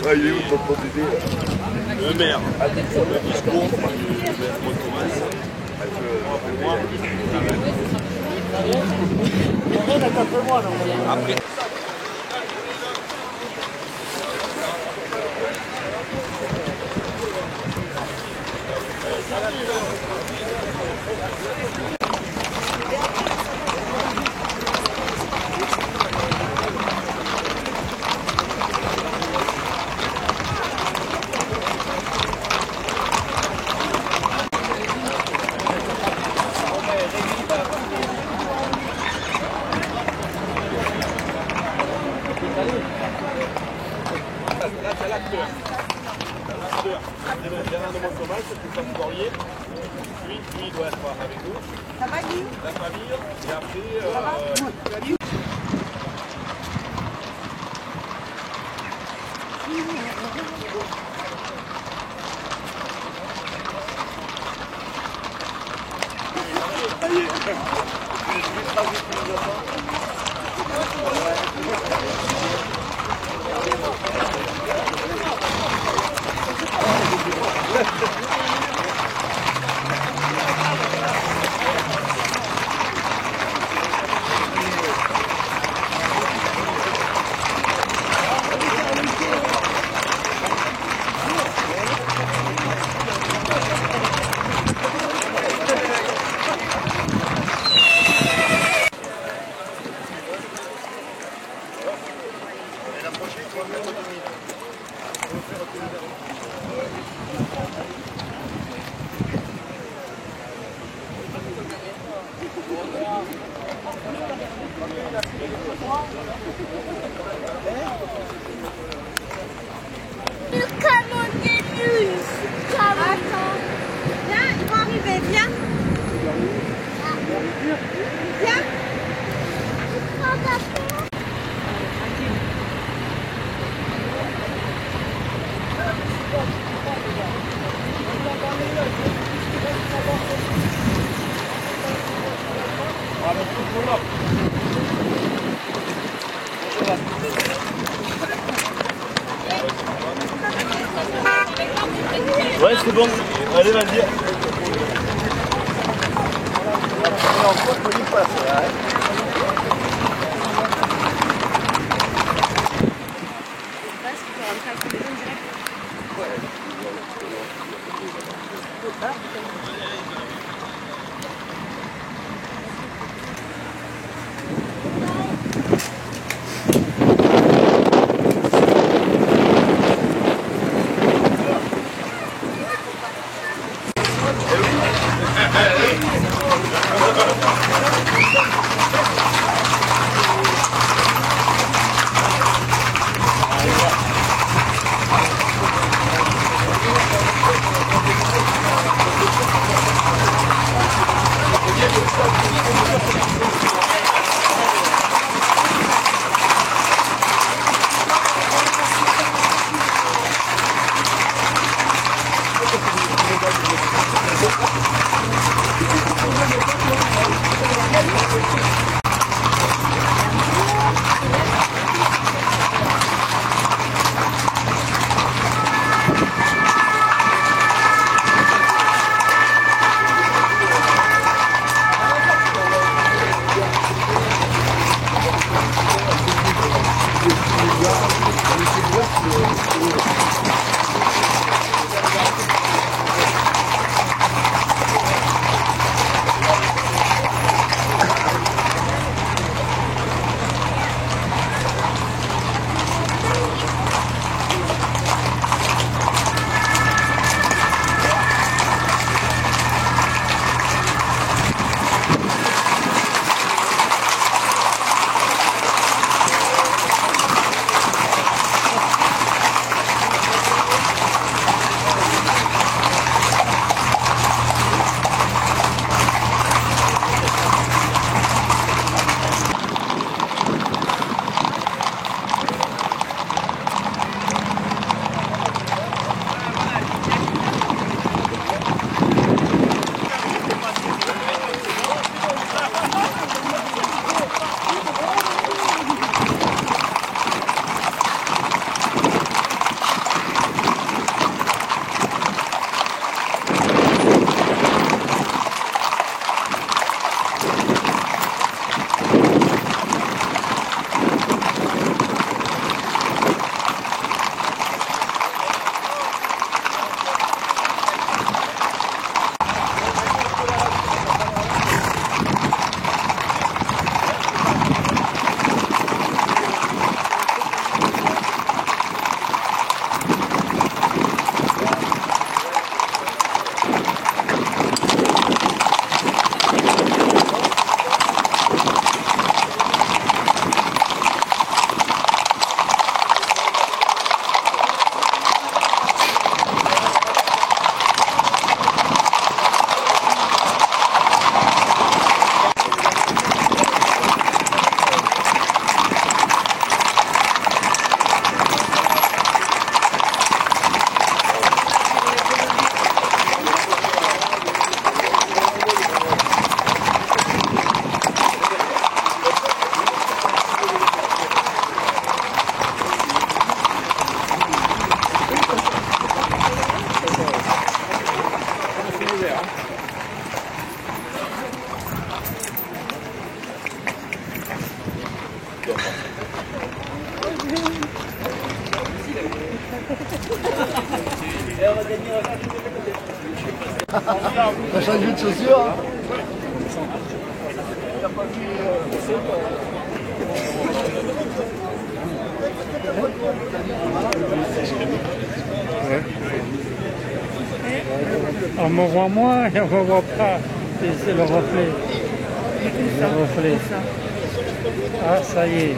Ouais, il est où ton protégé? Le maire. Le discours du maître Thomas. Après. Là, c'est l'acteur. Bernard de Montauval, c'est plus comme Corlier. Lui, il doit être avec nous. Ça va, Guy? La famille. Et après... Le camion des bus. Attends. Viens, ils vont arriver, viens. Viens. Ouais, c'est bon. Allez, vas-y. T'as changé de chaussures hein? On me voit moins et on me voit pas. C'est le reflet. Le reflet. Ah, ça y est.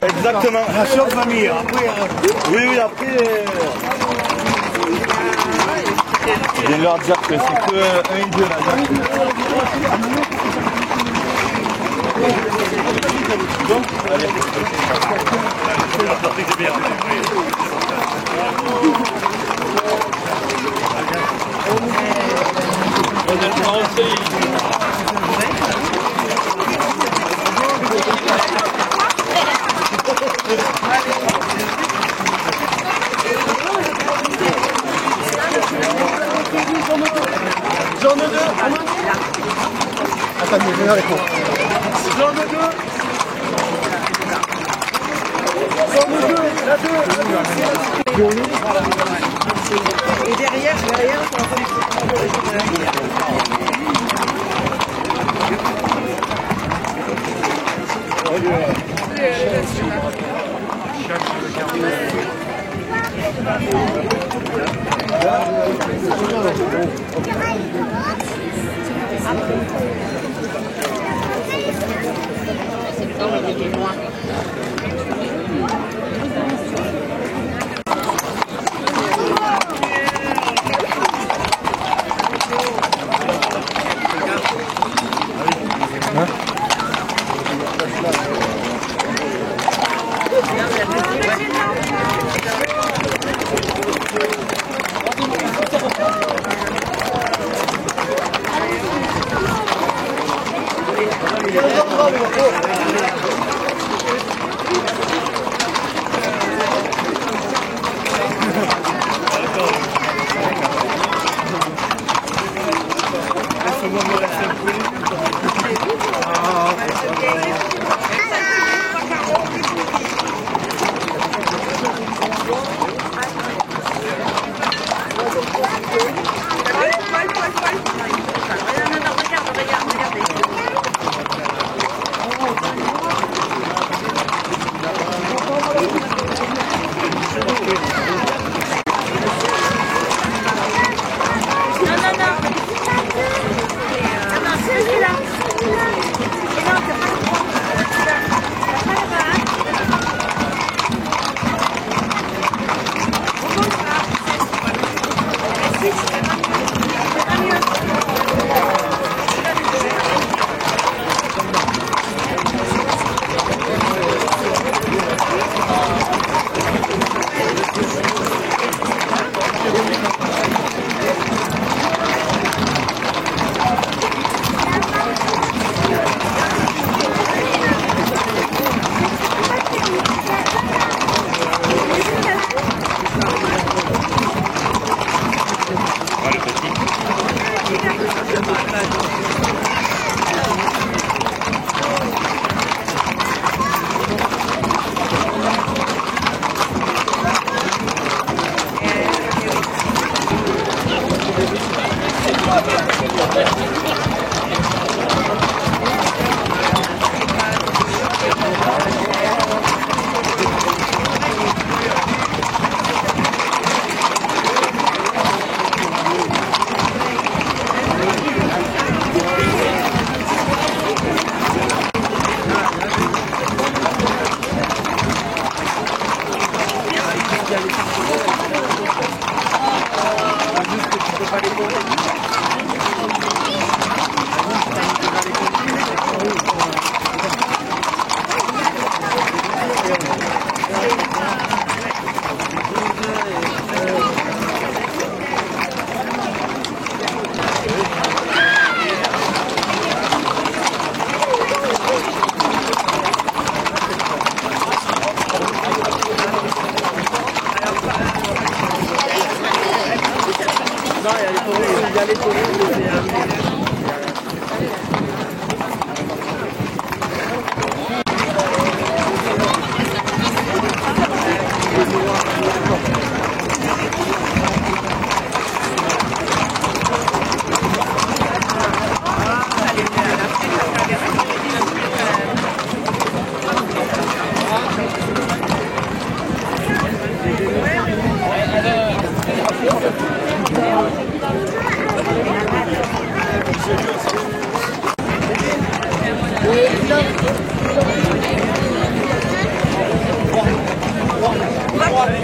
Exactement. La sœur famille. Après, oui, après. Je viens de leur dire que c'est que 1 et 2 là. Donc, allez. J'en ai deux. Attends, je viens avec moi. Zone 2. Zone 2, la 2. Et derrière, on va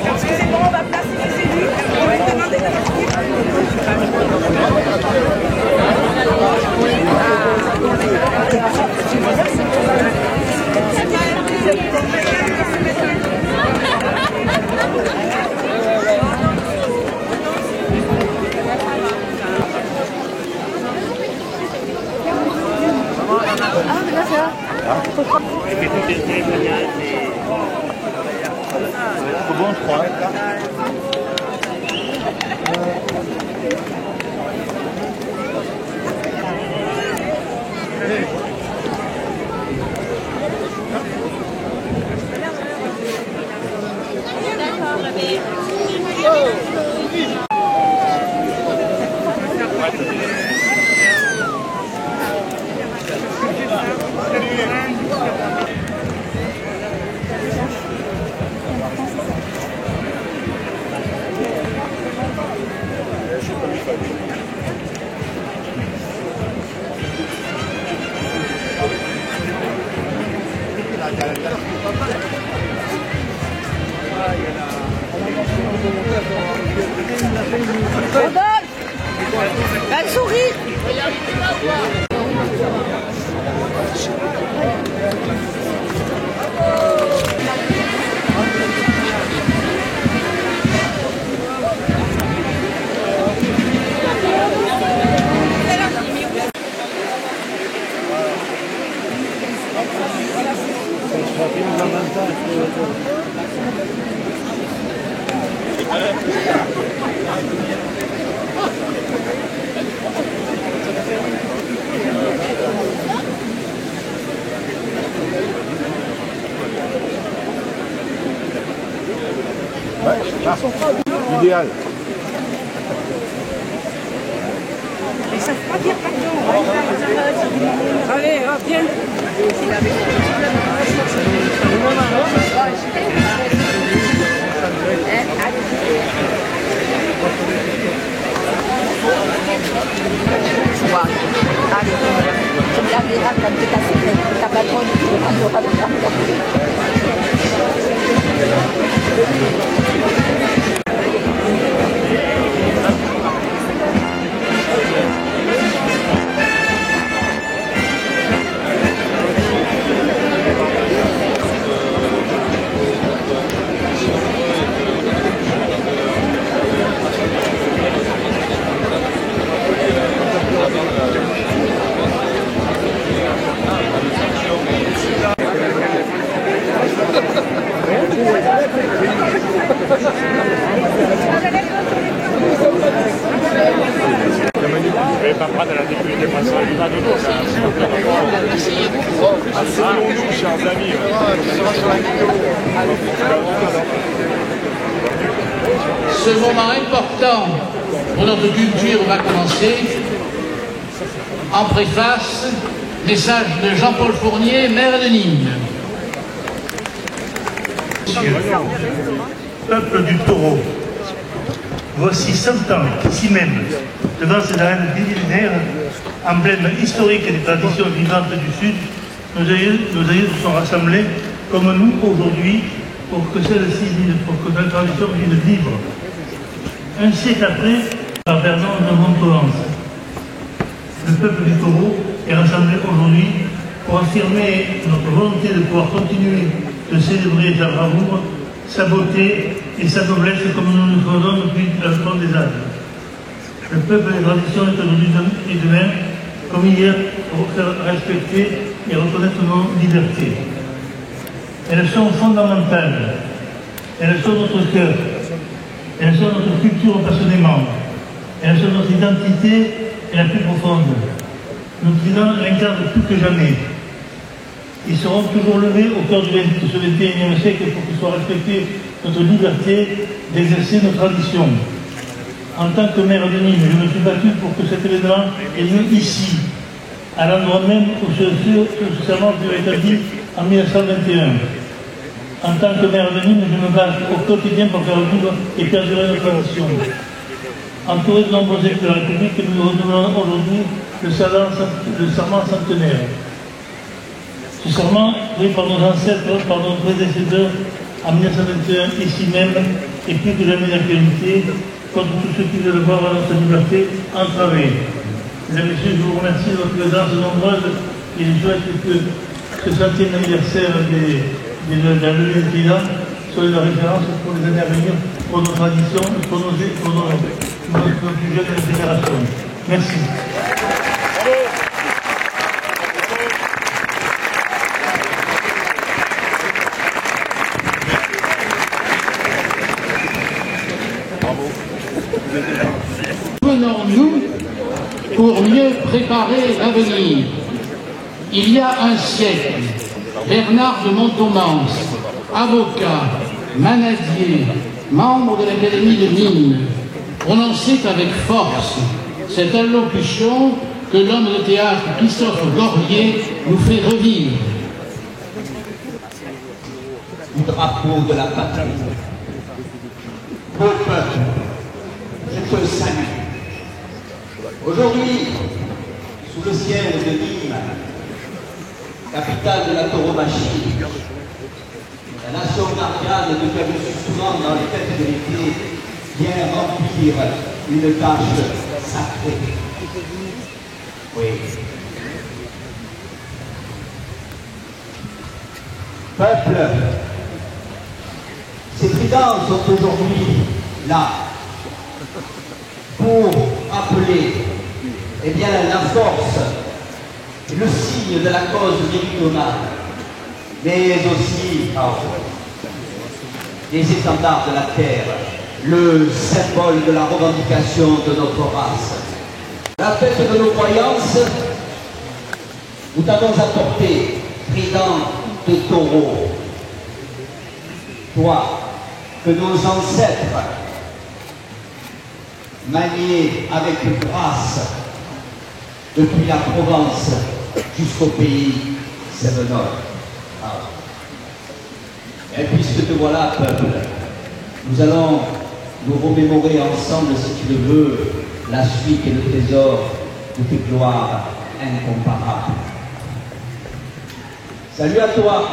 Excusez-moi, on va placer les cellules. On va demander C'est bon, je crois. Rodolphe, un sourire. Idéal. Ils savent pas dire pardon. Allez, viens. Allez, tu me la verras quand tu t'as fait ta patronne, tu auras le temps. Je vais pas prendre la députée François Lima de dos, ça. Asseyons-nous, chers amis. Ce moment important pour notre culture va commencer. En préface, message de Jean-Paul Fournier, maire de Nîmes. Peuple du taureau, voici 100 ans qu'ici même, devant cette arène millénaire, emblème historique des traditions vivantes du Sud, nos aïeux se sont rassemblés comme nous aujourd'hui pour que la tradition vienne libre. Un siècle après, par Vernon de Montprovence, le peuple du taureau est rassemblé aujourd'hui pour affirmer notre volonté de pouvoir continuer de célébrer sa bravoure, sa beauté et sa noblesse comme nous le faisons depuis la fin des âges. Le peuple des traditions est aujourd'hui et demain, comme hier, pour faire respecter et reconnaître nos libertés. Elles sont fondamentales, elles sont notre cœur, elles sont notre culture passionnément, elles sont notre identité et la plus profonde. Nos tridents l'incarnent plus que jamais. Ils seront toujours levés au cœur de ce 21e siècle pour que soit respectée notre liberté d'exercer nos traditions. En tant que maire de Nîmes, je me suis battu pour que cet événement ait lieu ici, à l'endroit même où ce serment fut établi en 1921. En tant que maire de Nîmes, je me bats au quotidien pour faire vivre et perdurer nos traditions. Entouré de nombreux élus de la République, nous renouvelons aujourd'hui le serment centenaire. Ce serment, pris par nos ancêtres, par nos prédécesseurs, en 1921, ici même, est plus que jamais d'actualité contre tous ceux qui veulent voir notre liberté entravée. Mesdames et messieurs, je vous remercie de votre présence nombreuse et je souhaite que ce 100e anniversaire de la levée des tridents soit une référence pour les années à venir, pour nos traditions et pour nos plus jeunes générations. Merci. Venons-nous pour mieux préparer l'avenir. Il y a un siècle, Bernard de Montauman's, avocat, manadier, membre de l'Académie de Nîmes, prononçait avec force cette allocution que l'homme de théâtre Christophe Gorlier nous fait revivre. Du drapeau de la patrie. Beau peuple, je te salue. Aujourd'hui, sous le ciel de Nîmes, capitale de la tauromachie, la nation gardienne de qui a reçu souvent dans les fêtes de l'été vient remplir une tâche sacrée. Oui. Peuple, ces tridents sont aujourd'hui là pour appeler la force, le signe de la cause méridionale, mais aussi les étendards de la terre, le symbole de la revendication de notre race. La fête de nos croyances, nous t'avons apporté, trident de taureau, toi, que nos ancêtres maniaient avec grâce depuis la Provence jusqu'au pays sévenol. Et puisque te voilà, peuple, nous allons nous remémorer ensemble, si tu le veux, la suite et le trésor de tes gloires incomparables. Salut à toi,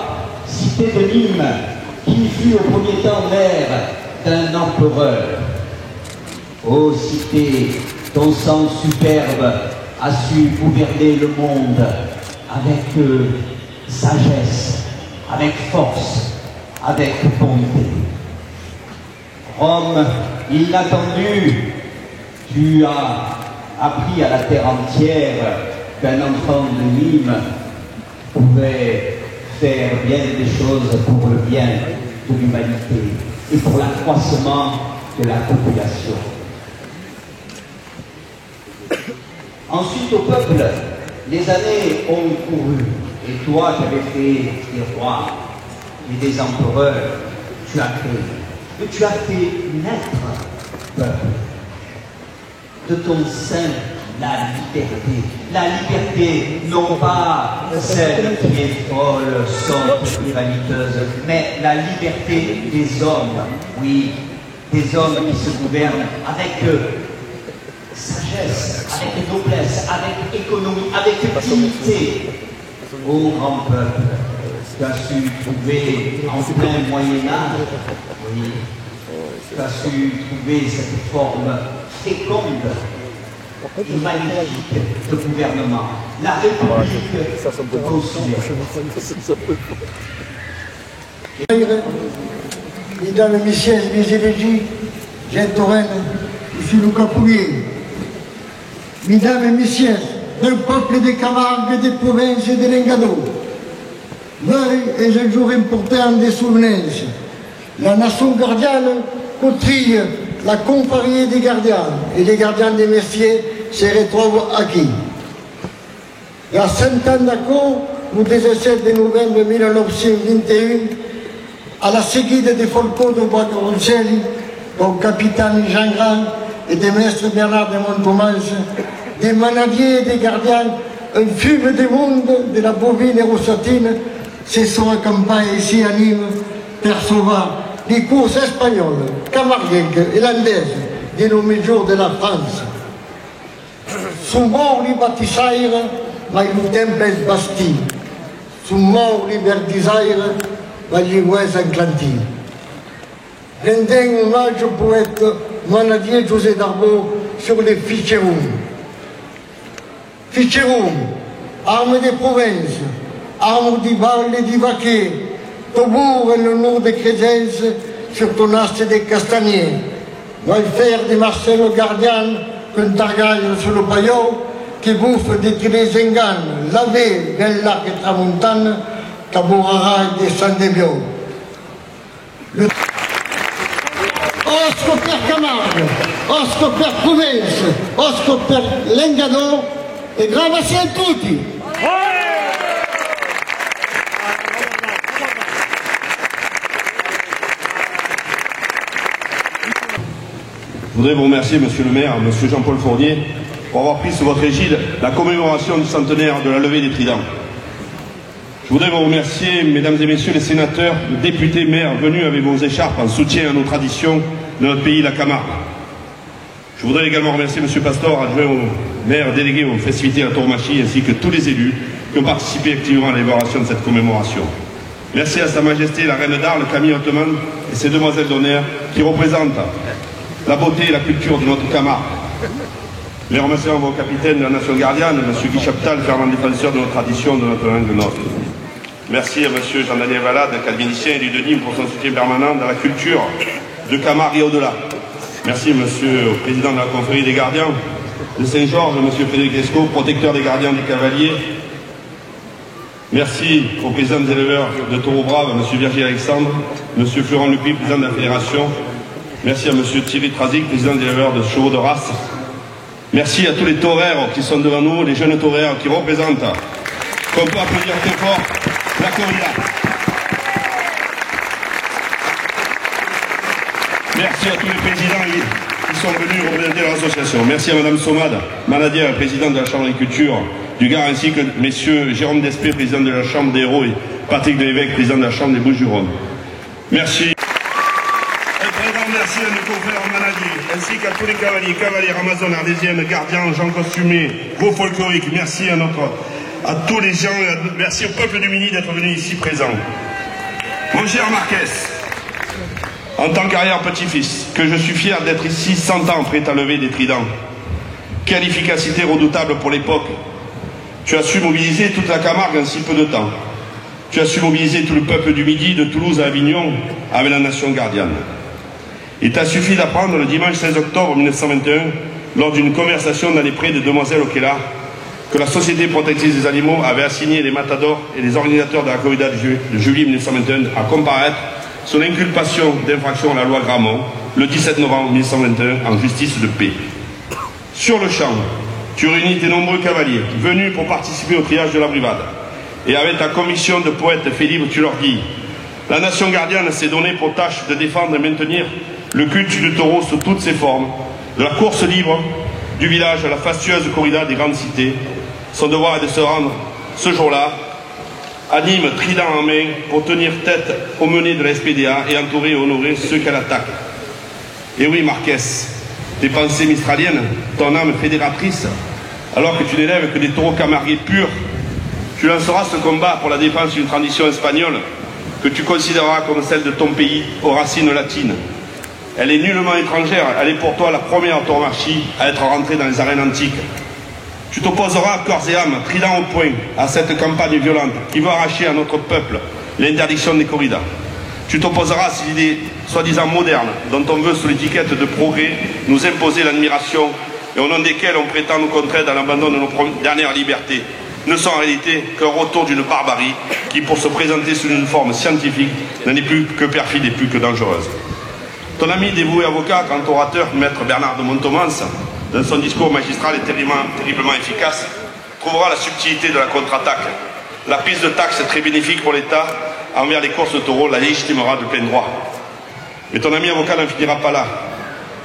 cité de Nîmes, qui fut au premier temps mère d'un empereur. Ô cité, ton sang superbe a su gouverner le monde avec sagesse, avec force, avec bonté. Rome, inattendu, tu as appris à la terre entière qu'un enfant de Nîmes pouvait faire bien des choses pour le bien de l'humanité et pour l'accroissement de la population. Ensuite, au peuple, les années ont couru, et toi qui avais fait des rois et des empereurs, tu as créé, et tu as fait naître, peuple, de ton sein la liberté, non pas celle qui est folle, sotte et vaniteuse, mais la liberté des hommes, oui, des hommes qui se gouvernent avec sagesse, avec noblesse, avec économie, avec dignité. Ô grand peuple, tu as su trouver en plein Moyen-Âge, oui, tu as su trouver cette forme féconde et magnifique de gouvernement, la République consulaire. Mesdames et messieurs, mes élégis, Gentorène, Monsieur Luca Poulier, Mesdames et messieurs, d'un peuple des Camargues, des provinces et de l'Engado, l'heure est un jour important des souvenirs. La nation gardienne cotrille la confrérie des gardiens et les gardiens des messieurs se retrouvent acquis. La centaine d'accords, le 17 novembre 1921, à la seguide des Folcos de Bois-Caroncelli, du capitaine Jean Grand et des maîtres Bernard de Montomance, des manadiers et des gardiens, un fume de monde de la bovine et rossatine, se sont accompagnés ici à Nîmes, percevant les courses espagnoles, camarguenques et landaises, dénommées jours de la France. Son mort li baptisaire, ma il tempes basti. Son mort li verdisaire, ma gli ues enclanti. Rendant hommage au poète manadier José Darbo sur les Ficherum. Ficherum, arme des provinces, arme di balle et di vaquet, Tobour et le nom de Crézès sur ton aste des castaniers. Welfare de Marcelo Gardian, qu'un targaille sur le paillot, qui bouffe des Télézengan, lavé del lac et tramontane, Cabourara et des Sandebio. Osco per Camargue, Osco per Provence, Osco per l'Engado, e grazie a tutti! Je voudrais vous remercier, Monsieur le maire, Monsieur Jean-Paul Fournier, pour avoir pris sous votre égide la commémoration du centenaire de la levée des tridents. Je voudrais vous remercier, Mesdames et Messieurs les sénateurs, les députés, maires, venus avec vos écharpes en soutien à nos traditions de notre pays, la Camargue. Je voudrais également remercier Monsieur Pastor, adjoint au maire délégué aux festivités à la tauromachie, ainsi que tous les élus qui ont participé activement à l'élaboration de cette commémoration. Merci à Sa Majesté la Reine d'Arles, Camille Hautemann et ses demoiselles d'honneur qui représentent la beauté et la culture de notre Camargue. Les remerciements au capitaine de la Nation gardienne, M. Guy Chaptal, fervent défenseur de nos traditions, de notre langue nôtre. Merci à M. Jean-Daniel Valade, académicien et du Denis, pour son soutien permanent dans la culture de Camargue et au-delà. Merci M. le Président de la Confrérie des Gardiens de Saint-Georges, M. Frédéric Escaut, protecteur des gardiens des cavaliers. Merci aux présidents des éleveurs de Taureau Brave, M. Virgile Alexandre, M. Florent Lupi, président de la Fédération. Merci à M. Thierry Trazic, président des éleveurs de chevaux de race. Merci à tous les taureaux qui sont devant nous, les jeunes taureaux qui représentent, qu'on peut applaudir très fort, la corrida. Merci à tous les présidents qui sont venus représenter l'association. Merci à Mme Somade Manadier, présidente de la Chambre d'agriculture du Gard, ainsi que messieurs Jérôme Despé, président de la Chambre des Héros, et Patrick Delévesque, président de la Chambre des Bouches-du-Rhône. Merci. Merci à nos confrères manadiers, ainsi qu'à tous les cavaliers, Amazones, arlésiennes, gardiens, gens costumés, gros folkloriques. Merci à tous les gens, merci au peuple du Mini d'être venu ici présent. Mon cher Marquès, en tant qu'arrière-petit-fils, que je suis fier d'être ici 100 ans prêt à lever des tridents. Quelle efficacité redoutable pour l'époque. Tu as su mobiliser toute la Camargue en si peu de temps. Tu as su mobiliser tout le peuple du Midi, de Toulouse à Avignon, avec la Nation gardienne. Il t'a suffi d'apprendre le dimanche 16 octobre 1921, lors d'une conversation dans les prés de Demoiselle Oquela, que la Société protectrice des animaux avait assigné les matadors et les organisateurs de la corrida de juillet 1921 à comparaître sur l'inculpation d'infraction à la loi Gramont le 17 novembre 1921 en justice de paix. Sur le champ, tu réunis tes nombreux cavaliers venus pour participer au triage de la brigade. Et avec ta commission de poètes fait libre, tu leur dis: la Nation gardienne s'est donnée pour tâche de défendre et maintenir le culte du taureau sous toutes ses formes, de la course libre du village à la fastueuse corrida des grandes cités. Son devoir est de se rendre ce jour-là à Nîmes, trident en main, pour tenir tête aux menées de la SPDA et entourer et honorer ceux qu'elle attaque. Et oui, Marquès, tes pensées mistraliennes, ton âme fédératrice, alors que tu n'élèves que des taureaux camarguais purs, tu lanceras ce combat pour la défense d'une tradition espagnole que tu considéreras comme celle de ton pays aux racines latines. Elle est nullement étrangère, elle est pour toi la première tauromachie à être rentrée dans les arènes antiques. Tu t'opposeras corps et âme, trident au poing, à cette campagne violente qui veut arracher à notre peuple l'interdiction des corridas. Tu t'opposeras à ces idées soi-disant modernes, dont on veut, sous l'étiquette de progrès, nous imposer l'admiration et au nom desquelles on prétend nous contraire dans l'abandon de nos dernières libertés, ne sont en réalité qu'un retour d'une barbarie qui, pour se présenter sous une forme scientifique, n'en est plus que perfide et plus que dangereuse. Ton ami dévoué avocat, grand orateur, maître Bernard de Montomans, dans son discours magistral et terriblement efficace, trouvera la subtilité de la contre-attaque. La prise de taxes très bénéfique pour l'État envers les courses de taureaux la légitimera de plein droit. Mais ton ami avocat n'en finira pas là.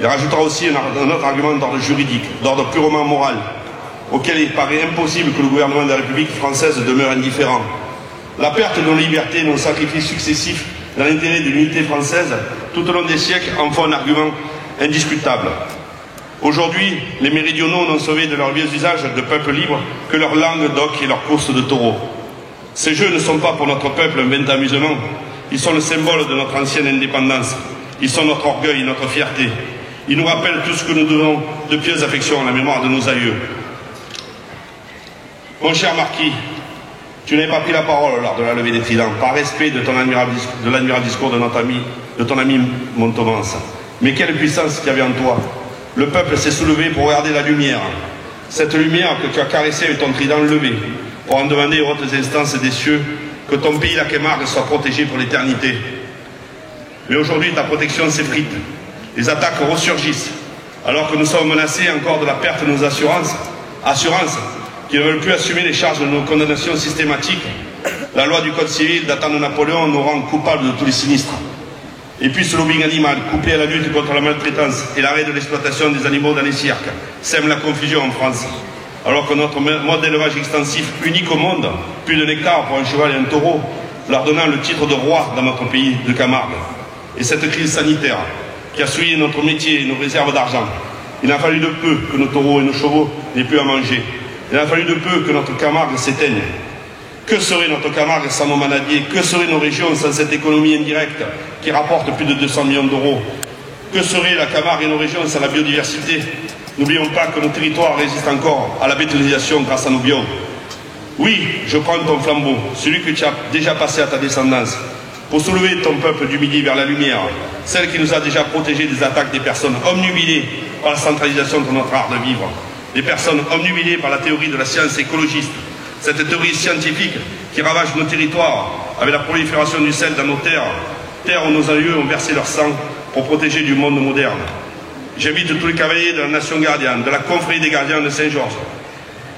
Il rajoutera aussi un autre argument d'ordre juridique, d'ordre purement moral, auquel il paraît impossible que le gouvernement de la République française demeure indifférent. La perte de nos libertés et nos sacrifices successifs dans l'intérêt de l'unité française, tout au long des siècles, en font un argument indiscutable. Aujourd'hui, les méridionaux n'ont sauvé de leurs vieux usages de peuple libre que leur langue d'oc et leurs courses de taureaux. Ces jeux ne sont pas pour notre peuple un vain amusement, ils sont le symbole de notre ancienne indépendance, ils sont notre orgueil et notre fierté. Ils nous rappellent tout ce que nous devons de pieuses affections à la mémoire de nos aïeux. Mon cher Marquis, tu n'avais pas pris la parole lors de la levée des tridents, par respect de l'admirable discours de ton ami Montomans. Mais quelle puissance qu'il y avait en toi! Le peuple s'est soulevé pour regarder la lumière. Cette lumière que tu as caressée avec ton trident levé, pour en demander aux hautes instances des cieux que ton pays, la Camargue, soit protégé pour l'éternité. Mais aujourd'hui, ta protection s'effrite. Les attaques ressurgissent, alors que nous sommes menacés encore de la perte de nos assurances qui ne veulent plus assumer les charges de nos condamnations systématiques. La loi du Code civil datant de Napoléon nous rend coupables de tous les sinistres. Et puis ce lobbying animal, couplé à la lutte contre la maltraitance et l'arrêt de l'exploitation des animaux dans les cirques, sème la confusion en France. Alors que notre mode d'élevage extensif, unique au monde, plus de hectares pour un cheval et un taureau, leur donnant le titre de roi dans notre pays de Camargue. Et cette crise sanitaire qui a souillé notre métier et nos réserves d'argent, Il a fallu de peu que nos taureaux et nos chevaux n'aient plus à manger. Il a fallu de peu que notre Camargue s'éteigne. Que serait notre Camargue sans nos manadiers? Que seraient nos régions sans cette économie indirecte qui rapporte plus de 200 millions d'euros? Que serait la Camargue et nos régions sans la biodiversité? N'oublions pas que nos territoires résistent encore à la bétonisation grâce à nos biomes. Oui, je prends ton flambeau, celui que tu as déjà passé à ta descendance, pour soulever ton peuple du Midi vers la lumière, celle qui nous a déjà protégés des attaques des personnes omnubilées par la centralisation de notre art de vivre, des personnes omnubilées par la théorie de la science écologiste, cette théorie scientifique qui ravage nos territoires avec la prolifération du sel dans nos terres, terres où nos aïeux ont versé leur sang pour protéger du monde moderne. J'invite tous les cavaliers de la Nation Gardienne, de la confrérie des gardiens de Saint-Georges,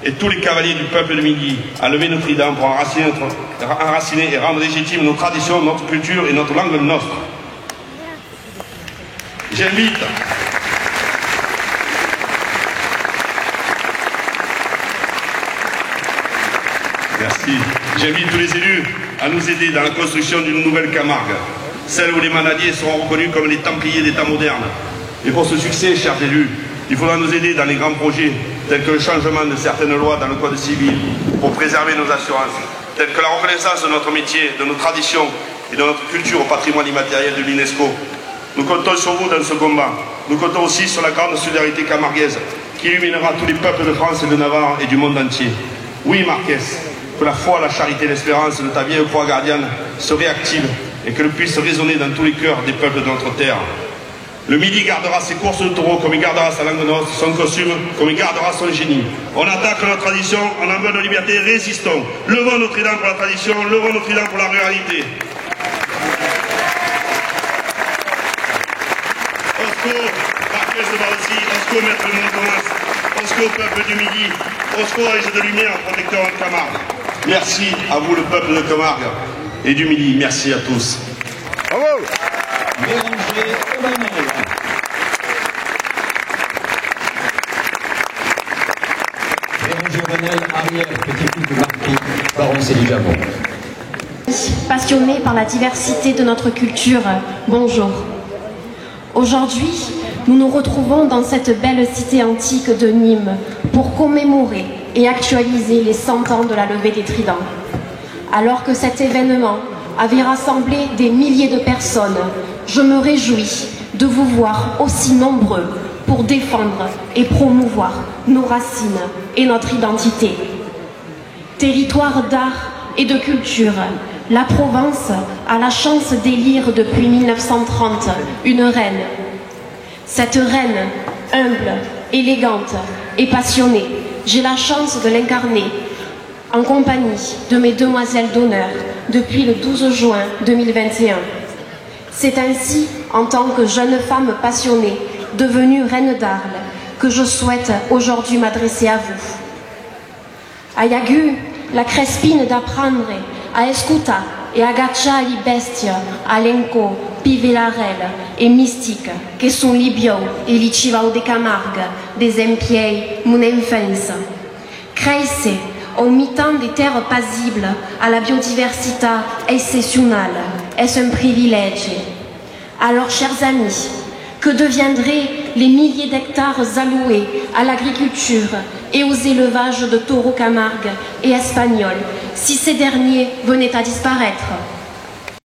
et tous les cavaliers du peuple de Midi à lever nos tridents pour enraciner et rendre légitimes nos traditions, notre culture et notre langue nostre. J'invite tous les élus à nous aider dans la construction d'une nouvelle Camargue, celle où les manadiers seront reconnus comme les templiers des temps modernes. Et pour ce succès, chers élus, il faudra nous aider dans les grands projets, tels que le changement de certaines lois dans le Code civil, pour préserver nos assurances, tels que la reconnaissance de notre métier, de nos traditions et de notre culture au patrimoine immatériel de l'UNESCO. Nous comptons sur vous dans ce combat. Nous comptons aussi sur la grande solidarité camarguaise, qui illuminera tous les peuples de France et de Navarre et du monde entier. Oui, Marquès, que la foi, la charité et l'espérance de ta vieille croix gardienne se réactivent et qu'elle puisse résonner dans tous les cœurs des peuples de notre terre. Le Midi gardera ses courses de taureaux comme il gardera sa langue nostre, son costume comme il gardera son génie. On attaque notre tradition, on en veut de liberté, résistons. Levons nos tridents pour la tradition, levons nos tridents pour la ruralité. Osco, Marquès de Barossi, Osco, maître de Montparnasse, Osco, peuple du Midi, Osco, âge de lumière, protecteur de Camargue. Merci à vous, le peuple de Camargue et du Midi. Merci à tous. Bravo. Passionnés par la diversité de notre culture, bonjour. Aujourd'hui, nous nous retrouvons dans cette belle cité antique de Nîmes pour commémorer et actualiser les 100 ans de la levée des tridents. Alors que cet événement avait rassemblé des milliers de personnes, je me réjouis de vous voir aussi nombreux pour défendre et promouvoir nos racines et notre identité. Territoire d'art et de culture, la Provence a la chance d'élire depuis 1930 une reine. Cette reine, humble, élégante et passionnée, j'ai la chance de l'incarner en compagnie de mes demoiselles d'honneur depuis le 12 juin 2021. C'est ainsi, en tant que jeune femme passionnée, devenue reine d'Arles, que je souhaite aujourd'hui m'adresser à vous. Ayagu, la crespine d'apprendre, a escuta e agaccia li bestia, alenco, pivelarel et mystique, que sont li bio et li civao de Camargue, des empiei, mon enfance. Creise, au mi-temps des terres paisibles, à la biodiversité exceptionnelle, est-ce un privilège. Alors, chers amis, que deviendraient les milliers d'hectares alloués à l'agriculture et aux élevages de taureaux Camargue et espagnols si ces derniers venaient à disparaître?